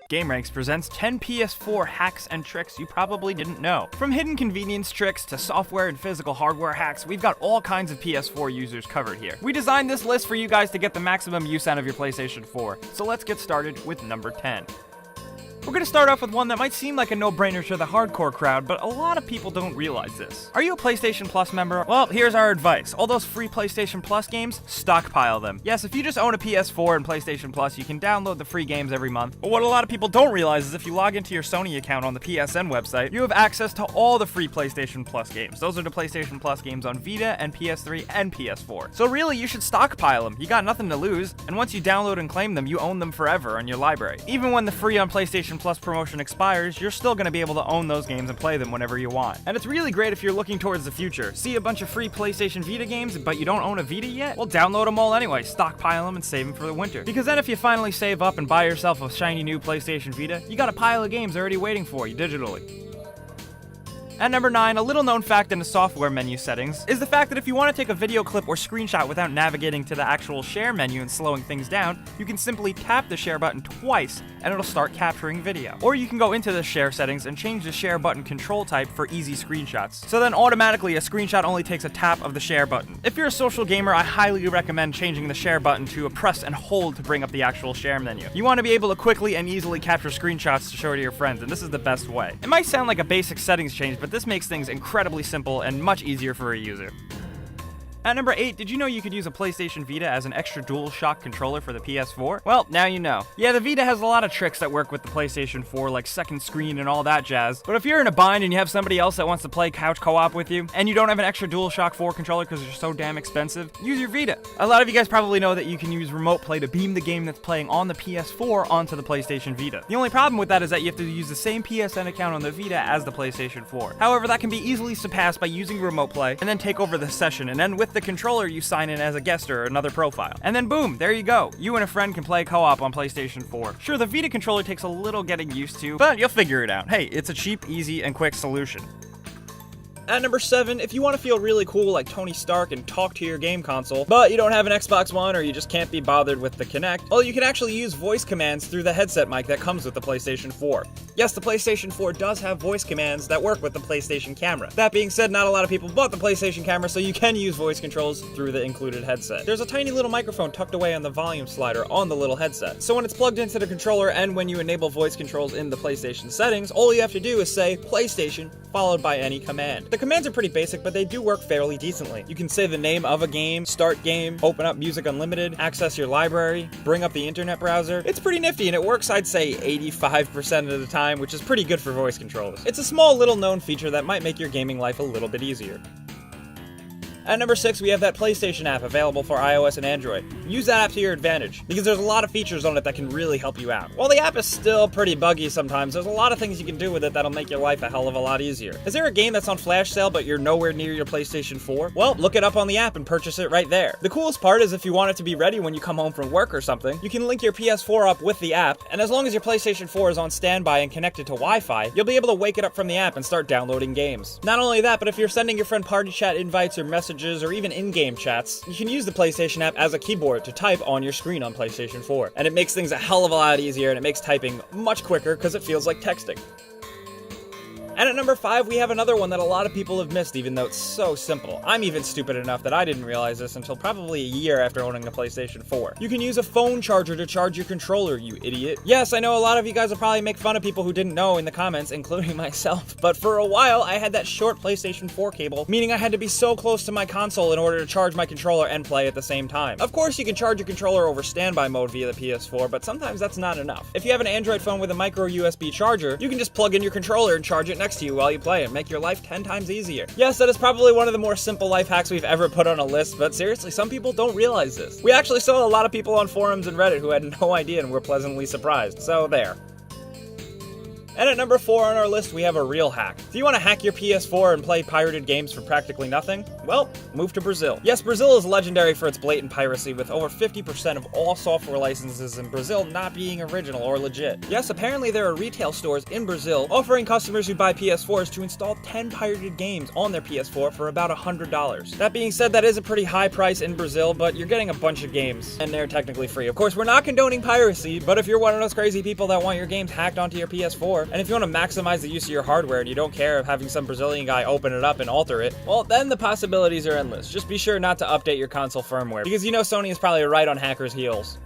GameRanks presents 10 PS4 hacks and tricks you probably didn't know. From hidden convenience tricks to software and physical hardware hacks, we've got all kinds of PS4 users covered here. We designed this list for you guys to get the maximum use out of your PlayStation 4, so let's get started with number 10. We're gonna start off with one that might seem like a no-brainer to the hardcore crowd, but a lot of people don't realize this. Are you a PlayStation Plus member? Well, here's our advice. All those free PlayStation Plus games, stockpile them. Yes, if you just own a PS4 and PlayStation Plus, you can download the free games every month. But what a lot of people don't realize is if you log into your Sony account on the PSN website, you have access to all the free PlayStation Plus games. Those are the PlayStation Plus games on Vita and PS3 and PS4. So really, you should stockpile them. You got nothing to lose, and once you download and claim them, you own them forever on your library. Even when the free on PlayStation Plus promotion expires, you're still going to be able to own those games and play them whenever you want. And it's really great if you're looking towards the future. See a bunch of free PlayStation Vita games, but you don't own a Vita yet? Well, download them all anyway, stockpile them and save them for the winter. Because then if you finally save up and buy yourself a shiny new PlayStation Vita, you got a pile of games already waiting for you digitally. At number 9, a little known fact in the software menu settings is the fact that if you want to take a video clip or screenshot without navigating to the actual share menu and slowing things down, you can simply tap the share button twice and it'll start capturing video. Or you can go into the share settings and change the share button control type for easy screenshots. So then automatically a screenshot only takes a tap of the share button. If you're a social gamer, I highly recommend changing the share button to a press and hold to bring up the actual share menu. You want to be able to quickly and easily capture screenshots to show to your friends, and this is the best way. It might sound like a basic settings change, but this makes things incredibly simple and much easier for a user. At number 8, did you know you could use a PlayStation Vita as an extra DualShock controller for the PS4? Well, now you know. Yeah, the Vita has a lot of tricks that work with the PlayStation 4, like second screen and all that jazz. But if you're in a bind and you have somebody else that wants to play couch co-op with you, and you don't have an extra DualShock 4 controller because they're so damn expensive, use your Vita. A lot of you guys probably know that you can use Remote Play to beam the game that's playing on the PS4 onto the PlayStation Vita. The only problem with that is that you have to use the same PSN account on the Vita as the PlayStation 4. However, that can be easily surpassed by using Remote Play and then take over the session, and then with the controller you sign in as a guest or another profile. And then boom, there you go. You and a friend can play co-op on PlayStation 4. Sure, the Vita controller takes a little getting used to, but you'll figure it out. Hey, it's a cheap, easy, and quick solution. At number 7, if you want to feel really cool like Tony Stark and talk to your game console, but you don't have an Xbox One or you just can't be bothered with the Kinect, well, you can actually use voice commands through the headset mic that comes with the PlayStation 4. Yes, the PlayStation 4 does have voice commands that work with the PlayStation camera. That being said, not a lot of people bought the PlayStation camera, so you can use voice controls through the included headset. There's a tiny little microphone tucked away on the volume slider on the little headset. So when it's plugged into the controller and when you enable voice controls in the PlayStation settings, all you have to do is say PlayStation followed by any command. The commands are pretty basic, but they do work fairly decently. You can say the name of a game, start game, open up Music Unlimited, access your library, bring up the internet browser. It's pretty nifty and it works, I'd say, 85% of the time, which is pretty good for voice controls. It's a small little known feature that might make your gaming life a little bit easier. At number 6, we have that PlayStation app available for iOS and Android. Use that app to your advantage, because there's a lot of features on it that can really help you out. While the app is still pretty buggy sometimes, there's a lot of things you can do with it that'll make your life a hell of a lot easier. Is there a game that's on flash sale but you're nowhere near your PlayStation 4? Well, look it up on the app and purchase it right there. The coolest part is if you want it to be ready when you come home from work or something, you can link your PS4 up with the app, and as long as your PlayStation 4 is on standby and connected to Wi-Fi, you'll be able to wake it up from the app and start downloading games. Not only that, but if you're sending your friend party chat invites or messages or even in-game chats, you can use the PlayStation app as a keyboard to type on your screen on PlayStation 4. And it makes things a hell of a lot easier, and it makes typing much quicker because it feels like texting. And at number 5, we have another one that a lot of people have missed, even though it's so simple. I'm even stupid enough that I didn't realize this until probably a year after owning the PlayStation 4. You can use a phone charger to charge your controller, you idiot. Yes, I know a lot of you guys will probably make fun of people who didn't know in the comments, including myself, but for a while I had that short PlayStation 4 cable, meaning I had to be so close to my console in order to charge my controller and play at the same time. Of course, you can charge your controller over standby mode via the PS4, but sometimes that's not enough. If you have an Android phone with a micro USB charger, you can just plug in your controller and charge it next to you while you play and make your life 10 times easier. Yes, that is probably one of the more simple life hacks we've ever put on a list, but seriously, some people don't realize this. We actually saw a lot of people on forums and Reddit who had no idea and were pleasantly surprised, so there. And at number 4 on our list, we have a real hack. Do you want to hack your PS4 and play pirated games for practically nothing? Well, move to Brazil. Yes, Brazil is legendary for its blatant piracy, with over 50% of all software licenses in Brazil not being original or legit. Yes, apparently there are retail stores in Brazil offering customers who buy PS4s to install 10 pirated games on their PS4 for about $100. That being said, that is a pretty high price in Brazil, but you're getting a bunch of games, and they're technically free. Of course, we're not condoning piracy, but if you're one of those crazy people that want your games hacked onto your PS4, and if you want to maximize the use of your hardware and you don't care of having some Brazilian guy open it up and alter it, well, then the possibilities are endless. Just be sure not to update your console firmware, because you know Sony is probably right on hackers' heels.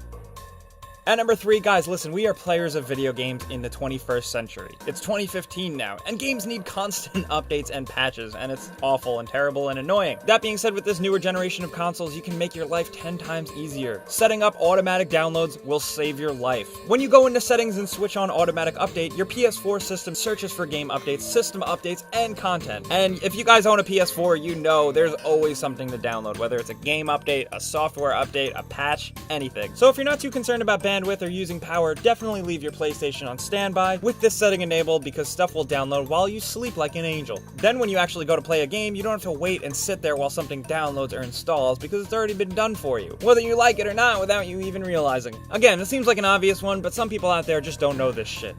At number 3, guys, listen, we are players of video games in the 21st century. It's 2015 now, and games need constant updates and patches, and it's awful and terrible and annoying. That being said, with this newer generation of consoles, you can make your life 10 times easier. Setting up automatic downloads will save your life. When you go into settings and switch on automatic update, your PS4 system searches for game updates, system updates, and content. And if you guys own a PS4, you know there's always something to download, whether it's a game update, a software update, a patch, anything. So if you're not too concerned about bandwidth or using power, definitely leave your PlayStation on standby with this setting enabled, because stuff will download while you sleep like an angel. Then when you actually go to play a game, you don't have to wait and sit there while something downloads or installs, because it's already been done for you, whether you like it or not, without you even realizing. Again, it seems like an obvious one, but some people out there just don't know this shit.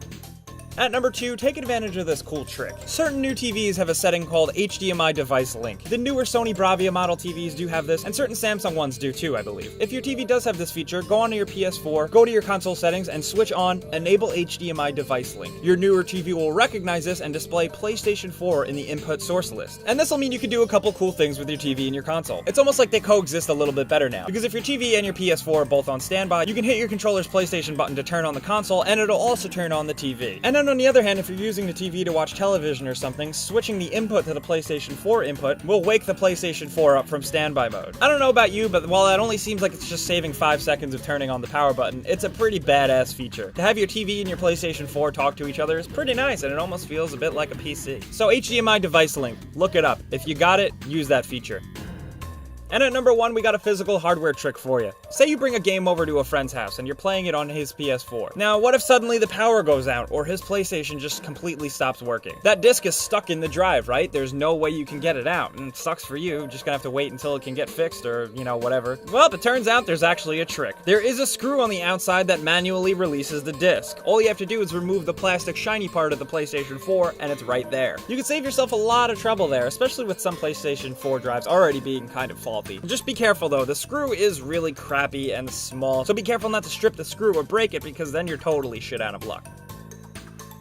At number 2, take advantage of this cool trick. Certain new TVs have a setting called HDMI device link. The newer Sony Bravia model TVs do have this, and certain Samsung ones do too, I believe. If your TV does have this feature, go onto your PS4, go to your console settings, and switch on Enable HDMI device link. Your newer TV will recognize this and display PlayStation 4 in the input source list. And this will mean you can do a couple cool things with your TV and your console. It's almost like they coexist a little bit better now, because if your TV and your PS4 are both on standby, you can hit your controller's PlayStation button to turn on the console, and it'll also turn on the TV. And then on the other hand, if you're using the TV to watch television or something, switching the input to the PlayStation 4 input will wake the PlayStation 4 up from standby mode. I don't know about you, but while that only seems like it's just saving 5 seconds of turning on the power button, it's a pretty badass feature. To have your TV and your PlayStation 4 talk to each other is pretty nice, and it almost feels a bit like a PC. So HDMI device link, look it up. If you got it, use that feature. And at number 1, we got a physical hardware trick for you. Say you bring a game over to a friend's house and you're playing it on his PS4. Now, what if suddenly the power goes out or his PlayStation just completely stops working? That disc is stuck in the drive, right? There's no way you can get it out, and it sucks for you. Just gonna have to wait until it can get fixed or, you know, whatever. Well, it turns out there's actually a trick. There is a screw on the outside that manually releases the disc. All you have to do is remove the plastic shiny part of the PlayStation 4 and it's right there. You can save yourself a lot of trouble there, especially with some PlayStation 4 drives already being kind of faulty. Just be careful though, the screw is really crappy and small, so be careful not to strip the screw or break it, because then you're totally shit out of luck.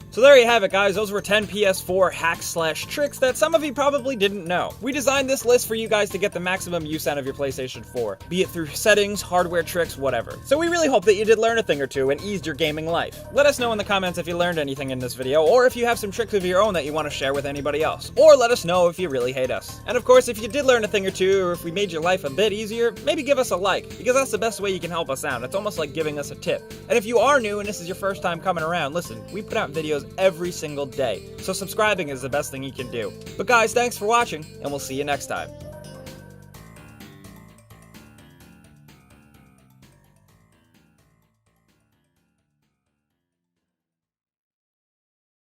So there you have it, guys. Those were 10 PS4 hacks/tricks that some of you probably didn't know. We designed this list for you guys to get the maximum use out of your PlayStation 4, be it through settings, hardware tricks, whatever. So we really hope that you did learn a thing or two and eased your gaming life. Let us know in the comments if you learned anything in this video, or if you have some tricks of your own that you want to share with anybody else. Or let us know if you really hate us. And of course, if you did learn a thing or two, or if we made your life a bit easier, maybe give us a like, because that's the best way you can help us out. It's almost like giving us a tip. And if you are new and this is your first time coming around, listen, we put out videos every single day, so subscribing is the best thing you can do. But guys, thanks for watching, and we'll see you next time.